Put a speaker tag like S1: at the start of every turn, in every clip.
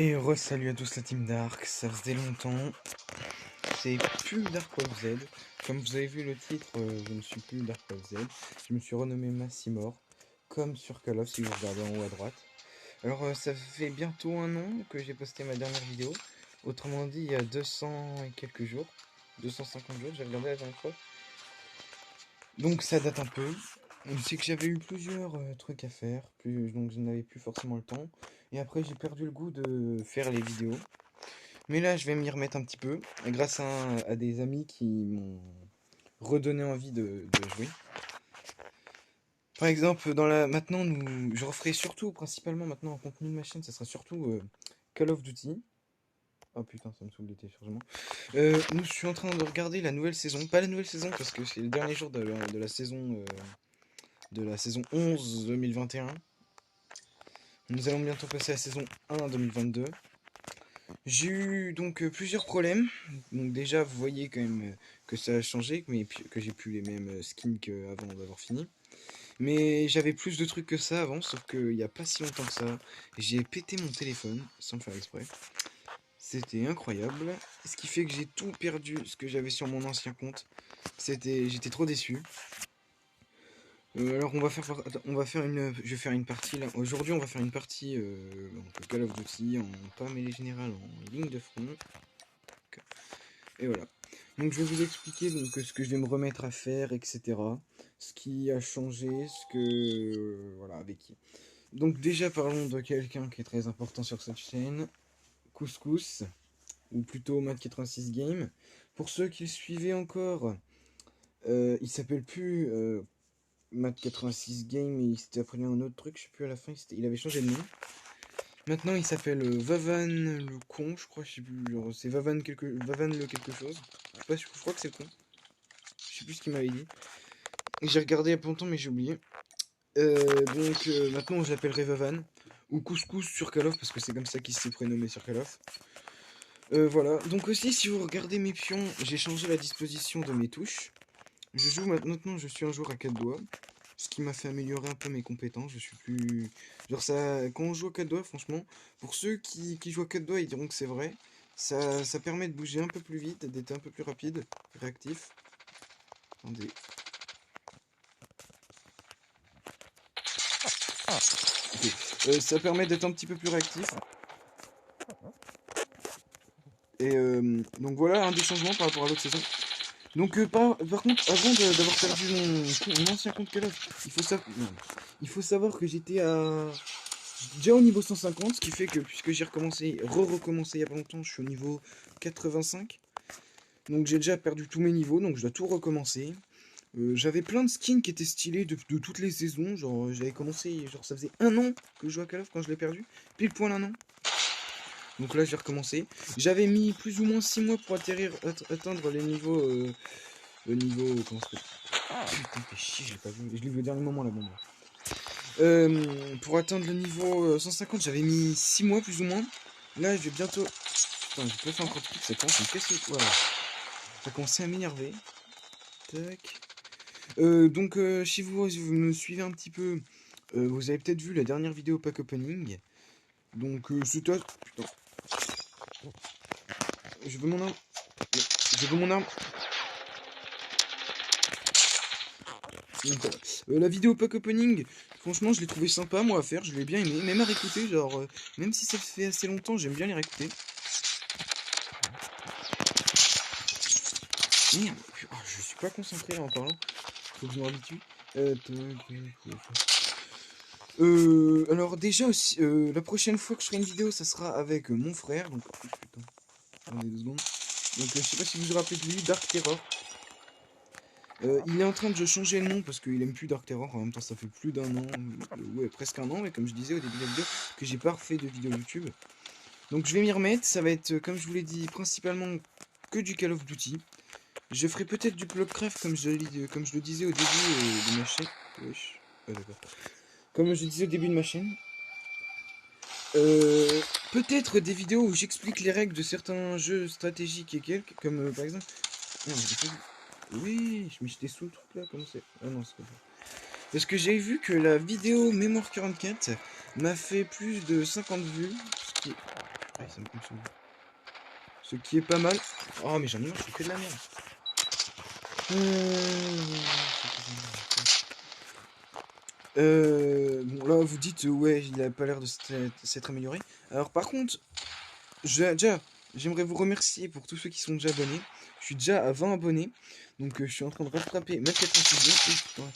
S1: Et re-salut à tous la team Dark, ça faisait longtemps, c'est plus Dark Wolf Z. Comme vous avez vu le titre, je ne suis plus Dark Wolf Z, je me suis renommé Massimor, comme sur Call of si vous regardez en haut à droite. Alors ça fait bientôt un an que j'ai posté ma dernière vidéo, autrement dit il y a 200 et quelques jours, 250 jours, j'ai regardé la dernière fois. Donc ça date un peu. C'est que j'avais eu plusieurs trucs à faire, donc je n'avais plus forcément le temps. Et après j'ai perdu le goût de faire les vidéos. Mais là je vais m'y remettre un petit peu, grâce à des amis qui m'ont redonné envie de jouer. Par exemple, maintenant je referai surtout, principalement maintenant en contenu de ma chaîne, ça sera surtout Call of Duty. Oh putain, ça me saoule les téléchargements. Je suis en train de regarder la nouvelle saison. Pas la nouvelle saison parce que c'est le dernier jour de la saison 11 2021. Nous allons bientôt passer à la saison 1 2022. J'ai eu donc plusieurs problèmes. Donc déjà, vous voyez quand même que ça a changé, mais que j'ai plus les mêmes skins qu'avant d'avoir fini. Mais j'avais plus de trucs que ça avant, sauf qu'il n'y a pas si longtemps que ça, j'ai pété mon téléphone sans le faire exprès. C'était incroyable. Ce qui fait que j'ai tout perdu ce que j'avais sur mon ancien compte. J'étais trop déçu. Alors on va faire je vais faire une partie là. Aujourd'hui on va faire une partie en Call of Duty en pas mêlée générale en ligne de front. Et voilà. Donc je vais vous expliquer donc ce que je vais me remettre à faire, etc. Ce qui a changé, ce que voilà avec qui. Donc déjà parlons de quelqu'un qui est très important sur cette chaîne, Couscous, ou plutôt Matt86 Game. Pour ceux qui le suivaient encore, il s'appelle plus Matt86 Game, et il s'était appris un autre truc, je sais plus à la fin, il avait changé de nom. Maintenant il s'appelle Vavan le con, je crois, je sais plus, c'est Vavan le quelque chose. Je sais pas, je crois que c'est le con. Je sais plus ce qu'il m'avait dit. J'ai regardé il y a pas longtemps mais j'ai oublié. Maintenant je l'appellerai Vavan. Ou Couscous sur Call of parce que c'est comme ça qu'il s'est prénommé sur Call of. Voilà. Donc aussi si vous regardez mes pions, j'ai changé la disposition de mes touches. Maintenant je suis un joueur à 4 doigts. Ce qui m'a fait améliorer un peu mes compétences. Je suis plus. Genre ça. Quand on joue à 4 doigts, franchement, pour ceux qui jouent à 4 doigts, ils diront que c'est vrai. Ça permet de bouger un peu plus vite, d'être un peu plus rapide, réactif. Attendez. Ok. Ça permet d'être un petit peu plus réactif. Et donc voilà un des changements par rapport à l'autre saison. Donc par contre, avant d'avoir perdu mon ancien compte Call of, il faut savoir que j'étais déjà au niveau 150, ce qui fait que puisque j'ai recommencé il y a pas longtemps, je suis au niveau 85. Donc j'ai déjà perdu tous mes niveaux, donc je dois tout recommencer. J'avais plein de skins qui étaient stylés de toutes les saisons. Genre j'avais commencé, genre ça faisait un an que je jouais à Call of quand je l'ai perdu. Pile poil un an. Donc là j'ai recommencé. J'avais mis plus ou moins 6 mois pour atteindre les niveaux. Le niveau. Comment ça s'appelle? Putain, fais chier, je l'ai pas vu. Je l'ai vu au dernier moment la bombe. Pour atteindre le niveau 150, j'avais mis 6 mois plus ou moins. Là, je vais bientôt. Putain, j'ai pas fait encore de trucs, ça commence à me casser. Voilà. Ça commence à m'énerver. Tac. Si vous me suivez un petit peu, vous avez peut-être vu la dernière vidéo pack opening. Donc, c'est à. Putain. Je veux mon arme. Je veux mon arme. Donc, la vidéo pack opening, franchement, je l'ai trouvé sympa, moi, à faire. Je l'ai bien aimé. Même à réécouter, genre, même si ça fait assez longtemps, j'aime bien les réécouter. Merde, oh, je suis pas concentré là en parlant. Faut que je m'habitue. Alors déjà aussi, la prochaine fois que je ferai une vidéo, ça sera avec mon frère. Donc, oh, putain, attendez 2 secondes. Donc, je sais pas si vous vous rappelez de lui, Dark Terror. Il est en train de changer le nom parce qu'il aime plus Dark Terror. En même temps, ça fait plus d'un an, ouais, presque un an, mais comme je disais au début de la vidéo, que j'ai pas refait de vidéo YouTube. Donc, je vais m'y remettre. Ça va être, comme je vous l'ai dit, principalement que du Call of Duty. Je ferai peut-être du Blockcraft comme je le disais au début de ma chaîne. Wesh. Ah, d'accord. Comme je le disais au début de ma chaîne. Peut-être des vidéos où j'explique les règles de certains jeux stratégiques et quelques, comme par exemple. Non, j'ai pas vu. Oui, mais j'étais sous le truc là, comment c'est? Ah non, c'est pas ça. Parce que j'ai vu que la vidéo Mémoire 44 m'a fait plus de 50 vues. Ouais, ça me consomme. Ce qui est pas mal. Oh, mais j'en ai marre, je fais que de la merde. Bon, là, vous dites, ouais, il a pas l'air de s'être amélioré. Alors, par contre, déjà, j'aimerais vous remercier pour tous ceux qui sont déjà abonnés. Je suis déjà à 20 abonnés. Donc, je suis en train de rattraper Mode 86 Game.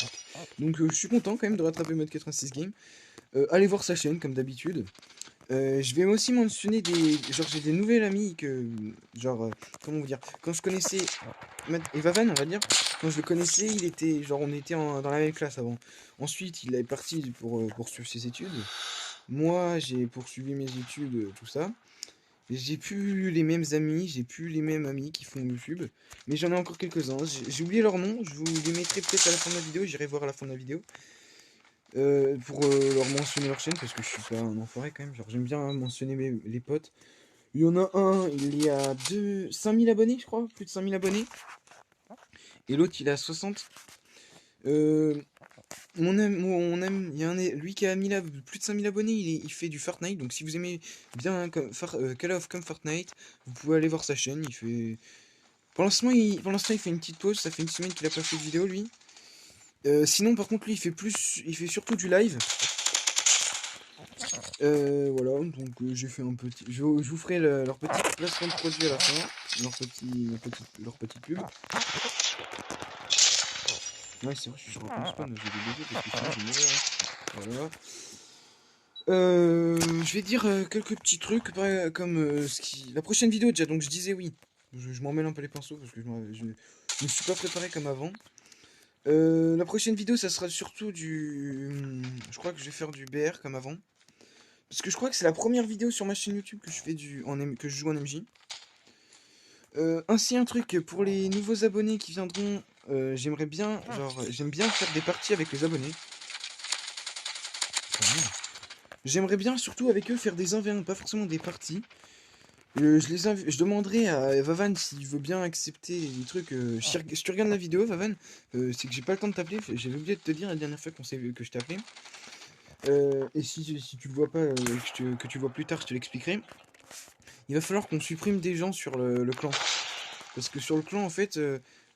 S1: Donc, je suis content quand même de rattraper Mode 86 Game. Allez voir sa chaîne, comme d'habitude. Je vais aussi mentionner des... Genre, j'ai des nouvelles amies que... Genre, comment vous dire? Quand je connaissais... Evavan, on va dire. Quand je le connaissais, il était... Genre, on était dans la même classe avant. Ensuite, il est parti pour poursuivre ses études. Moi, j'ai poursuivi mes études, tout ça. J'ai plus les mêmes amis, j'ai plus les mêmes amis qui font YouTube. Mais j'en ai encore quelques-uns. J'ai oublié leur nom, je vous les mettrai peut-être à la fin de la vidéo, j'irai voir à la fin de la vidéo. Pour leur mentionner leur chaîne, parce que je suis pas un enfoiré quand même. Genre, j'aime bien mentionner les potes. Il y en a un, il y a 5000 abonnés, je crois, plus de 5000 abonnés. Et l'autre, il a 60. Il y a lui qui a plus de 5000 abonnés, il fait du Fortnite. Donc si vous aimez bien Call of comme Fortnite, vous pouvez aller voir sa chaîne. Il fait... Pour l'instant, il fait une petite pause. Ça fait une semaine qu'il a pas fait de vidéo, lui. Sinon, par contre, lui, il fait surtout du live. Voilà, donc j'ai fait un petit... Je vous ferai leur petit placement de produit à la fin. Leur petit pub. Ouais, c'est vrai, je suis en spawn, j'ai des bébés parce que sinon je vais mourir. Hein. Voilà. Je vais dire quelques petits trucs comme la prochaine vidéo déjà, donc je disais oui. Je m'en mêle un peu les pinceaux parce que je me suis pas préparé comme avant. La prochaine vidéo, ça sera surtout je crois que je vais faire du BR comme avant. Parce que je crois que c'est la première vidéo sur ma chaîne YouTube que je fais que je joue en MJ. Ainsi un truc pour les nouveaux abonnés qui viendront, j'aime bien faire des parties avec les abonnés. J'aimerais bien surtout avec eux faire des 1v1, pas forcément des parties. Je demanderai à Vavan s'il veut bien accepter les trucs. Si tu regardes la vidéo, Vavan, c'est que j'ai pas le temps de t'appeler. J'avais oublié de te dire la dernière fois que je t'ai appelé. Et si tu le vois pas, que tu le vois plus tard, je te l'expliquerai. Il va falloir qu'on supprime des gens sur le clan. Parce que sur le clan, en fait,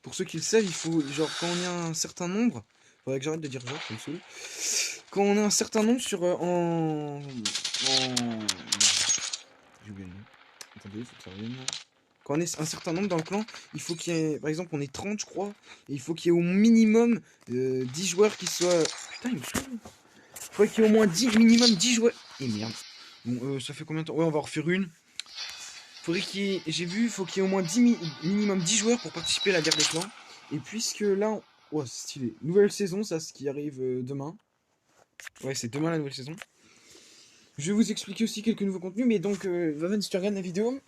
S1: pour ceux qui le savent, il faut, genre, quand on est un certain nombre, faudrait que j'arrête de dire genre, ça me saoule. Quand on est un certain nombre j'ai oublié le nom. Attendez, il faut que ça revienne là. Quand on est un certain nombre dans le clan, il faut qu'il y ait, par exemple, on est 30, je crois, et il faut qu'il y ait au minimum 10 joueurs qui soient... Putain, il me saoule. Il faudrait qu'il y ait au moins minimum 10 joueurs. Et merde. Bon, ça fait combien de temps? Ouais, on va en refaire une. J'ai vu, faut qu'il y ait au moins minimum 10 joueurs pour participer à la guerre des clans. Et puisque là, oh, c'est stylé. Nouvelle saison, ça, ce qui arrive demain. Ouais, c'est demain la nouvelle saison. Je vais vous expliquer aussi quelques nouveaux contenus, mais donc, Vaven, si tu regardes la vidéo,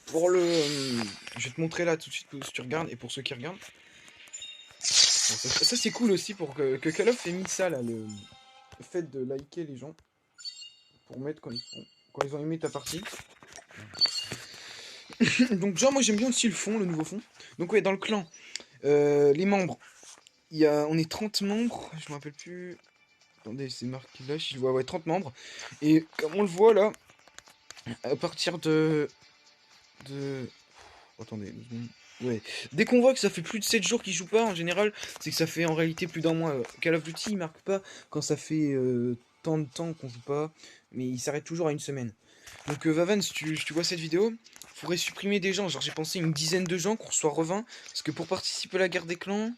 S1: je vais te montrer là tout de suite si tu regardes, et pour ceux qui regardent. Bon, ça c'est cool aussi pour que Call of ait mis ça là, le fait de liker les gens. Pour mettre quand ils ont aimé ta partie. Donc genre moi j'aime bien aussi le fond, le nouveau fond. Donc ouais, dans le clan, les membres, on est 30 membres, je me rappelle plus. Attendez, c'est marqué là, je vois, ouais, 30 membres. Et comme on le voit là, à partir attendez, 2 secondes. Ouais, dès qu'on voit que ça fait plus de 7 jours qu'il joue pas, en général, c'est que ça fait en réalité plus d'un mois. Call of Duty, il marque pas quand ça fait tant de temps qu'on joue pas, mais il s'arrête toujours à une semaine. Donc Vavan, si tu vois cette vidéo, il faudrait supprimer des gens. Genre j'ai pensé une dizaine de gens qu'on soit revint. Parce que pour participer à la guerre des clans...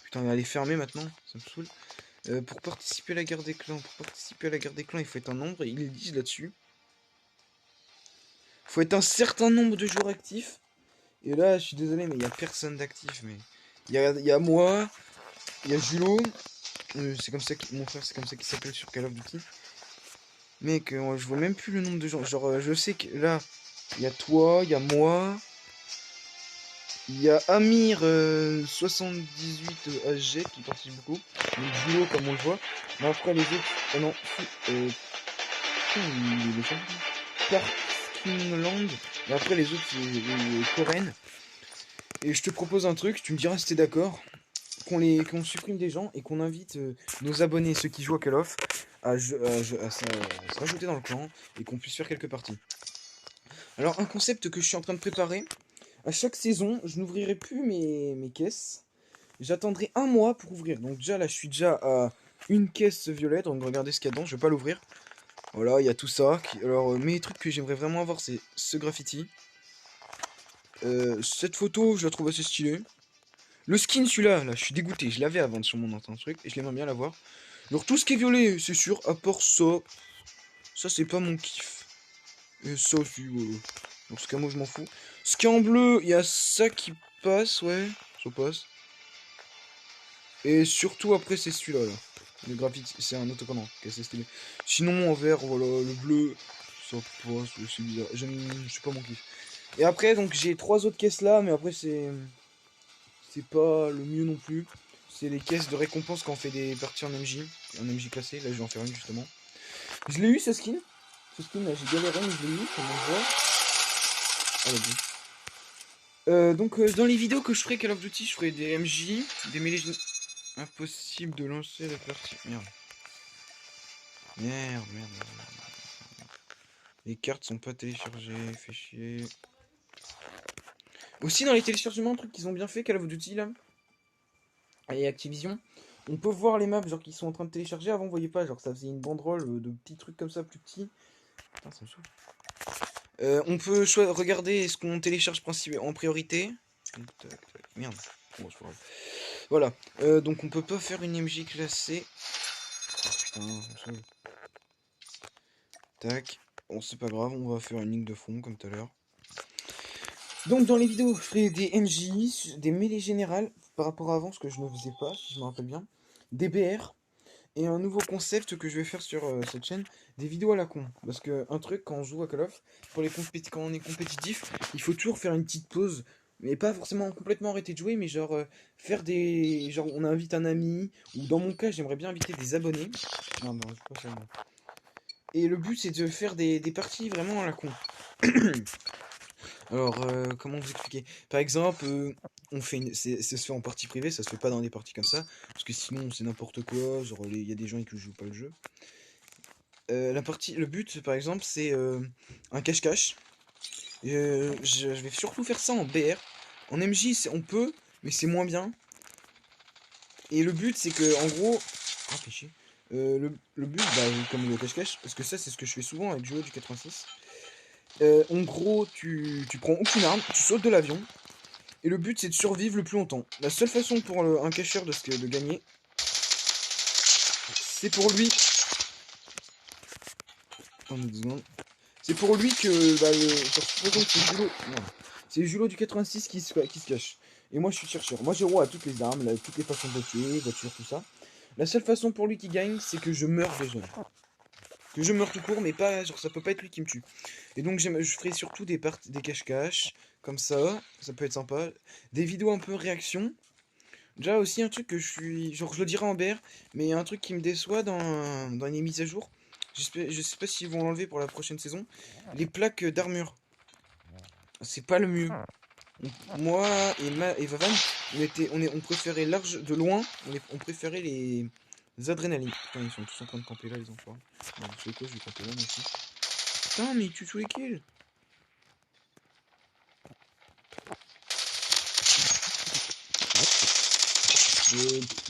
S1: Putain, elle est fermée maintenant, ça me saoule. Pour participer à la guerre des clans, il faut être un nombre, et ils le disent là-dessus. Il faut être un certain nombre de joueurs actifs. Et là, je suis désolé, mais il n'y a personne d'actif. Mais il y a moi, il y a Julo. C'est comme ça mon frère, c'est comme ça qu'il s'appelle sur Call of Duty. Mec, je vois même plus le nombre de gens. Genre, je sais que là, il y a toi, il y a moi. Il y a Amir 78 HG qui participe beaucoup. Donc Julo comme on le voit. Mais après les autres. Oh non, putain, il est champion. Parkingland. Et après les autres c'est Coren. Et je te propose un truc, tu me diras si t'es d'accord. Qu'on supprime des gens et qu'on invite nos abonnés, ceux qui jouent à Call of, se rajouter dans le clan et qu'on puisse faire quelques parties. Alors un concept que je suis en train de préparer, à chaque saison, je n'ouvrirai plus mes caisses. J'attendrai un mois pour ouvrir. Donc déjà là, je suis déjà à une caisse violette. Donc regardez ce qu'il y a dedans, je vais pas l'ouvrir. Voilà, il y a tout ça. Alors mes trucs que j'aimerais vraiment avoir, c'est ce graffiti. Cette photo, je la trouve assez stylée. Le skin, celui-là, là, je suis dégoûté. Je l'avais avant sur mon ancien truc et je l'aimerais bien l'avoir. Alors tout ce qui est violet, c'est sûr, à part ça. Ça, c'est pas mon kiff. Et ça aussi, voilà. Donc ce camo, je m'en fous. Ce qui est en bleu, il y a ça qui passe, ouais. Ça passe. Et surtout après c'est celui-là là. Le graffiti, c'est un autocollant qui est assez stylé. Sinon en vert, voilà, le bleu, ça passe, c'est bizarre. Je sais pas mon kiff. Et après donc j'ai trois autres caisses là, mais après c'est pas le mieux non plus. C'est les caisses de récompense quand on fait des parties en MJ classé. Là je vais en faire une justement. Je l'ai eu ce skin. Ce skin là j'ai galéré mais je l'ai eu comme on voit. Ah, bon. Dans les vidéos que je ferai Call of Duty, je ferai des MJ, des mêlées. Impossible de lancer la partie. Merde. Merde. Les cartes sont pas téléchargées, fait chier. Aussi dans les téléchargements, un truc qu'ils ont bien fait, Call of Duty là, et Activision, on peut voir les maps genre qui sont en train de télécharger. Avant on voyait pas, genre ça faisait une banderole de petits trucs comme ça plus petits. Putain, ça me saoule. On peut regarder ce qu'on télécharge en priorité. Merde. Bon, c'est pas grave. Voilà. Donc on peut pas faire une MJ classée. Putain, ça me saoule. Tac. Bon, c'est pas grave, on va faire une ligne de fond comme tout à l'heure. Donc dans les vidéos, je ferai des MJ, des mêlées générales par rapport à avant, ce que je ne faisais pas, si je me rappelle bien. Des BR. Et un nouveau concept que je vais faire sur cette chaîne, des vidéos à la con. Parce que un truc, quand on joue à Call of, quand on est compétitif, il faut toujours faire une petite pause. Mais pas forcément complètement arrêter de jouer, mais genre faire des... Genre on invite un ami, ou dans mon cas, j'aimerais bien inviter des abonnés. Non, je sais pas ça, moi. Et le but, c'est de faire des parties vraiment à la con. Alors, comment vous expliquer? Par exemple, ça se fait en partie privée, ça se fait pas dans des parties comme ça, parce que sinon c'est n'importe quoi, genre il y a des gens qui jouent pas le jeu. Le but, par exemple, c'est un cache-cache. Je vais surtout faire ça en BR. En MJ, on peut, mais c'est moins bien. Et le but, c'est que, en gros, ah, fait chier. Le but, bah, comme le cache-cache, parce que ça, c'est ce que je fais souvent avec Duo du 86. En gros, tu prends aucune arme, tu sautes de l'avion, et le but c'est de survivre le plus longtemps. La seule façon pour un cacheur de gagner, c'est pour lui. Attendez 2 secondes. C'est pour lui que bah, c'est Julot du 86 qui se cache. Et moi je suis chercheur. Moi j'ai droit à toutes les armes, là, toutes les façons de tuer, voiture, tout ça. La seule façon pour lui qui gagne, c'est que je meurs déjà. Que je meurs tout court, mais pas genre ça peut pas être lui qui me tue. Et donc je ferai surtout des cache-cache, comme ça peut être sympa. Des vidéos un peu réaction. Déjà aussi un truc que je suis... Genre je le dirai en BR, mais il y a un truc qui me déçoit dans les mises à jour. Je sais pas s'ils vont l'enlever pour la prochaine saison. Les plaques d'armure. C'est pas le mieux. Moi et Vavan, on préférait de loin, on préférait les adrénalines. Putain, ils sont tous en train de camper là, les enfants. Bon, vous savez quoi, je vais camper là, moi aussi. Putain, mais tu tous les kills.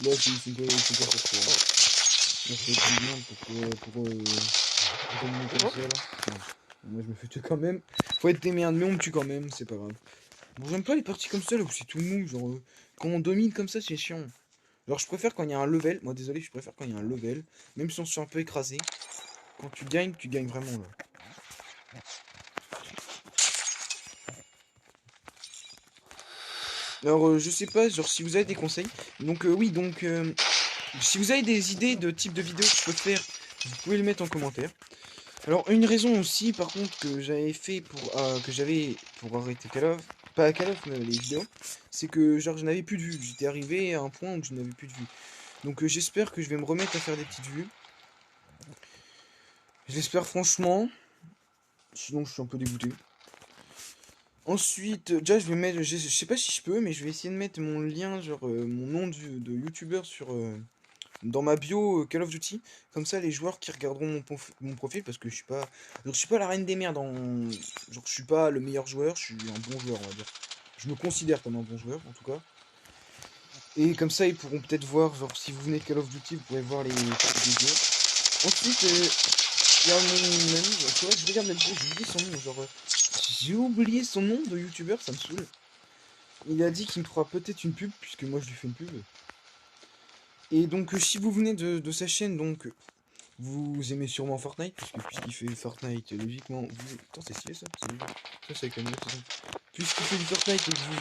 S1: Là, c'est pas pour toi. Là, c'est une merde pour mon potentiel. Moi, je me fais tuer quand même. Faut être des merdes, mais on me tue quand même, c'est pas grave. Bon, j'aime pas les parties comme ça, là, où c'est tout mou, genre... quand on domine comme ça, c'est chiant. Genre, je préfère quand il y a un level. Moi, désolé, je préfère quand il y a un level. Même si on se fait un peu écrasé. Quand tu gagnes vraiment, là. Alors, je sais pas, genre, si vous avez des conseils. Donc, oui, donc... si vous avez des idées de type de vidéo que je peux faire, vous pouvez le mettre en commentaire. Alors, une raison aussi, par contre, que j'avais fait pour arrêter Call of, pas Call of, mais les vidéos, c'est que, genre, je n'avais plus de vues. J'étais arrivé à un point où je n'avais plus de vues. Donc, j'espère que je vais me remettre à faire des petites vues. J'espère franchement. Sinon, je suis un peu dégoûté. Ensuite, déjà, je vais mettre, je sais pas si je peux, mais je vais essayer de mettre mon lien, genre, mon nom de youtubeur sur dans ma bio Call of Duty. Comme ça, les joueurs qui regarderont mon profil, parce que je suis pas la reine des merdes, genre je suis pas le meilleur joueur, je suis un bon joueur, on va dire. Je me considère comme un bon joueur, en tout cas. Et comme ça, ils pourront peut-être voir, genre si vous venez de Call of Duty, vous pourrez voir les vidéos. Ensuite, il y a mon ami, tu vois, je regarde la vidéo, j'ai oublié son nom, genre, j'ai oublié son nom de youtubeur, ça me saoule. Il a dit qu'il me fera peut-être une pub, puisque moi je lui fais une pub. Et donc, si vous venez de sa chaîne, donc, vous aimez sûrement Fortnite, puisqu'il fait Fortnite, logiquement, vous... Attends, c'est stylé ça, c'est logique. Ça, c'est avec la note, puisqu'il fait du Fortnite et que vous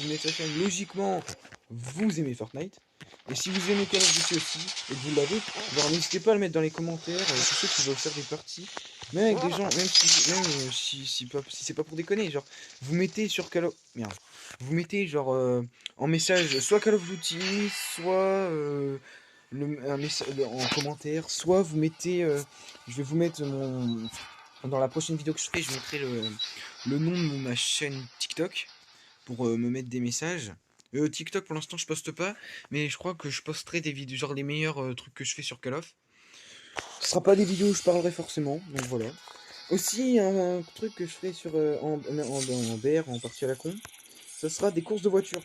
S1: venez de sa chaîne, logiquement, vous aimez Fortnite. Et si vous aimez Call of Duty aussi, et que vous l'avez, alors n'hésitez pas à le mettre dans les commentaires, tous ceux qui veulent faire des parties, même avec des gens, si c'est pas pour déconner, genre, vous mettez sur Call of... Merde. Vous mettez, genre, en message, soit Call of Duty, soit... un message en commentaire, soit vous mettez, je vais vous mettre dans la prochaine vidéo que je ferai, je mettrai le nom de ma chaîne TikTok pour me mettre des messages. TikTok pour l'instant je poste pas, mais je crois que je posterai des vidéos, genre les meilleurs trucs que je fais sur Call of. Ce sera pas des vidéos où je parlerai forcément, donc voilà. Aussi un truc que je ferai sur en BR, en partie à la con, ça sera des courses de voiture.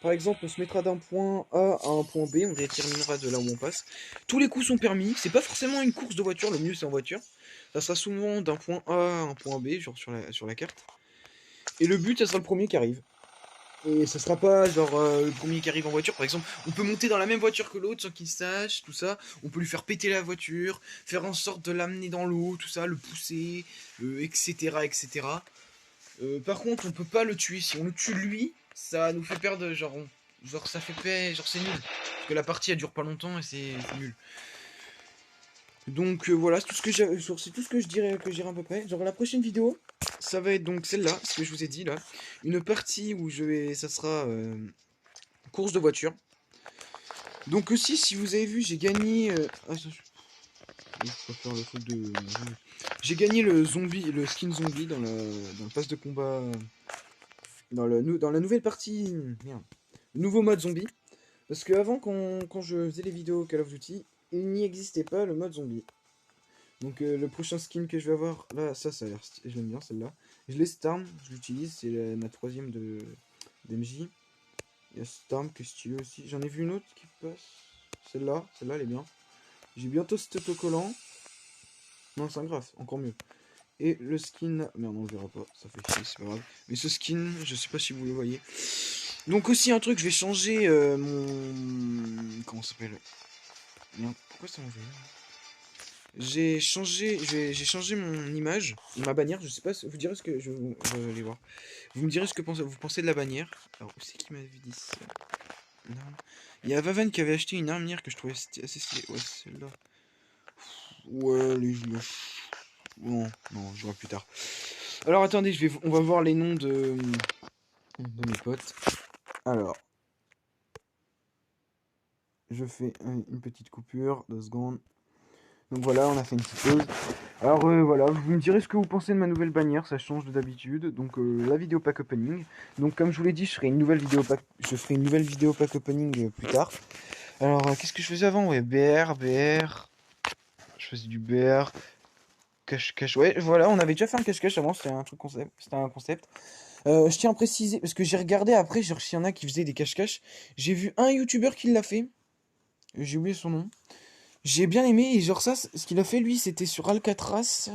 S1: Par exemple, on se mettra d'un point A à un point B, on déterminera de là où on passe. Tous les coups sont permis, c'est pas forcément une course de voiture, le mieux c'est en voiture. Ça sera souvent d'un point A à un point B, genre sur la carte. Et le but, ça sera le premier qui arrive. Et ça sera pas genre le premier qui arrive en voiture, par exemple, on peut monter dans la même voiture que l'autre sans qu'il sache, tout ça. On peut lui faire péter la voiture, faire en sorte de l'amener dans l'eau, tout ça, le pousser, etc. etc. Par contre, on peut pas le tuer. Si on le tue lui, ça nous fait perdre, genre ça fait paix, genre c'est nul. Parce que la partie elle dure pas longtemps et c'est nul. Donc voilà, c'est tout ce que c'est tout ce que je dirais à peu près. Genre la prochaine vidéo, ça va être donc celle-là, ce que je vous ai dit là, une partie où ça sera course de voiture. Donc aussi, si vous avez vu, j'ai gagné. Faire le truc de. J'ai gagné le skin zombie dans le pass de combat, dans la nouvelle partie. Merde. Le nouveau mode zombie. Parce que avant, quand je faisais les vidéos Call of Duty, il n'y existait pas le mode zombie. Donc le prochain skin que je vais avoir, là, ça a l'air, je l'aime bien celle-là. Je l'ai cette arme, je l'utilise, c'est ma troisième d'MJ. Il y a cette arme que je tue aussi. J'en ai vu une autre qui passe. Celle-là elle est bien. J'ai bientôt cet autocollant. Non, c'est un graphe, encore mieux. Et le skin, merde, on le verra pas, ça fait chier, c'est pas grave. Mais ce skin, je sais pas si vous le voyez. Donc aussi un truc, je vais changer mon... Comment ça s'appelle? Merde, pourquoi ça m'en fait? J'ai changé mon image, ma bannière, je sais pas, vous direz ce que... Je vais aller voir. Vous me direz ce que vous pensez de la bannière. Alors, où c'est qui m'avait dit ça? Non. Il y a Vaven qui avait acheté une armière que je trouvais assez stylée. Ouais, celle-là. Ouais, non, je vois plus tard. Alors attendez, on va voir les noms de mes potes. Alors, je fais une petite coupure, 2 secondes. Donc voilà, on a fait une petite pause. Alors voilà, vous me direz ce que vous pensez de ma nouvelle bannière, ça change de d'habitude. Donc la vidéo pack opening. Donc comme je vous l'ai dit, je ferai une nouvelle vidéo pack opening plus tard. Alors qu'est-ce que je faisais avant? Ouais, BR. Je faisais du BR. Cache-cache. Ouais, voilà, on avait déjà fait un cache-cache avant, c'était un concept. C'était un concept. Je tiens à préciser, parce que j'ai regardé après, j'ai reçu, il y en a qui faisaient des cache-cache. J'ai vu un youtubeur qui l'a fait. J'ai oublié son nom. J'ai bien aimé, et genre ça, ce qu'il a fait lui, c'était sur Alcatraz.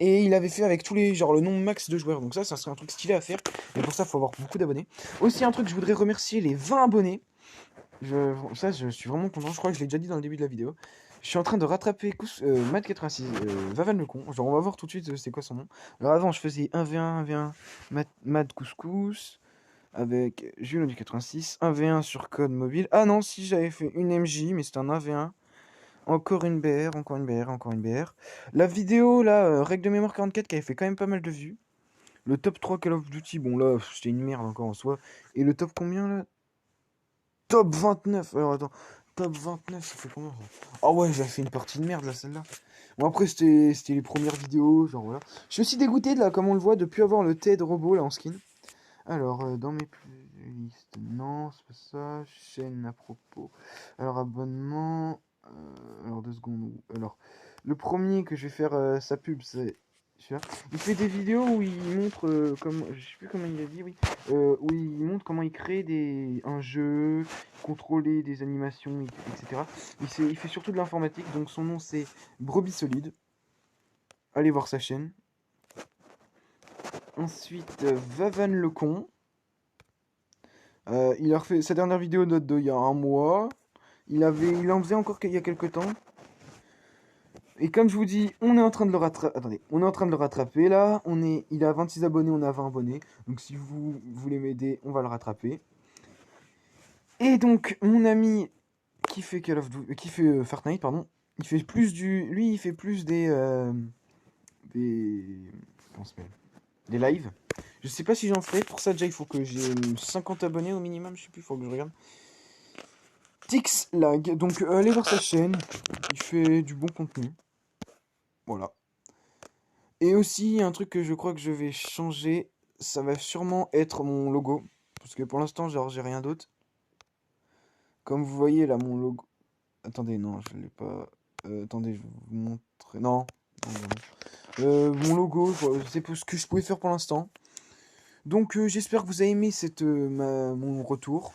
S1: Et il avait fait avec tous les, genre le nombre max de joueurs. Donc ça serait un truc stylé à faire. Mais pour ça, il faut avoir beaucoup d'abonnés. Aussi un truc, je voudrais remercier les 20 abonnés. Je suis vraiment content, je crois que je l'ai déjà dit dans le début de la vidéo. Je suis en train de rattraper Mad86, Vavan le con. Genre on va voir tout de suite c'est quoi son nom. Alors avant je faisais 1v1, 1v1, Mad Couscous avec Jules du 86, 1v1 sur code mobile. Ah non, si j'avais fait une MJ, mais c'était un 1v1. Encore une BR, encore une BR, encore une BR. La vidéo là, règle de mémoire 44 qui avait fait quand même pas mal de vues. Le top 3 Call of Duty, bon là, c'était une merde encore en soi. Et le top combien là? Top 29. Alors attends, top 29, ça fait combien ça? Ah ouais, j'ai fait une partie de merde là, celle-là. Bon après c'était les premières vidéos, genre voilà. Je suis aussi dégoûté de là, comme on le voit, de plus avoir le TED robot là en skin. Alors dans mes Playlist, non, c'est pas ça. Chaîne à propos. Alors, abonnement. Alors, 2 secondes. Alors, le premier que je vais faire sa pub, c'est. Il fait des vidéos où il montre comment. Je sais plus comment il a dit, oui. Où il montre comment il crée un jeu, contrôler des animations, etc. Il fait surtout de l'informatique, donc son nom c'est Brebis Solide. Allez voir sa chaîne. Ensuite, Vavan le con. Il a refait sa dernière vidéo date d'il y a un mois. Il en faisait encore il y a quelques temps. Et comme je vous dis, on est en train de le rattraper. Attendez, on est en train de le rattraper là. Il a 26 abonnés, on a 20 abonnés. Donc si vous voulez m'aider, on va le rattraper. Et donc mon ami qui fait qui fait Fortnite, pardon, il fait plus lui, il fait plus comment ça s'appelle, des lives. Je sais pas si j'en ferai. Pour ça déjà, il faut que j'ai 50 abonnés au minimum. Je sais plus, il faut que je regarde. Tix Lag, donc allez voir sa chaîne, il fait du bon contenu. Voilà. Et aussi, un truc que je crois que je vais changer, ça va sûrement être mon logo. Parce que pour l'instant, genre, j'ai rien d'autre. Comme vous voyez là, mon logo. Attendez, non, je l'ai pas. Attendez, je vais vous montrer. Non. Mon logo, c'est ce que je pouvais faire pour l'instant. Donc, j'espère que vous avez aimé mon retour.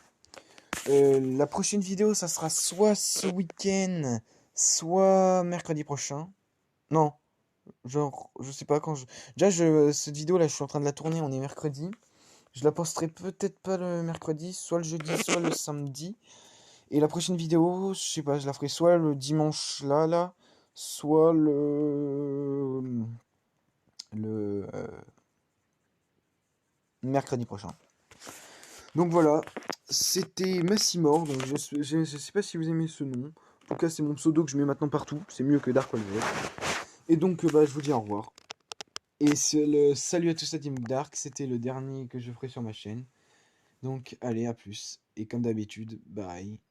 S1: La prochaine vidéo, ça sera soit ce week-end, soit mercredi prochain. Non, genre, je sais pas quand je... Déjà, cette vidéo-là, je suis en train de la tourner, on est mercredi. Je la posterai peut-être pas le mercredi, soit le jeudi, soit le samedi. Et la prochaine vidéo, je sais pas, je la ferai soit le dimanche là, soit le mercredi prochain. Donc voilà, c'était Massimor, donc je sais pas si vous aimez ce nom. En tout cas, c'est mon pseudo que je mets maintenant partout, c'est mieux que Dark Wolver. Et donc, bah, je vous dis au revoir. Et salut à tous à Team Dark, c'était le dernier que je ferai sur ma chaîne. Donc, allez, à plus. Et comme d'habitude, bye.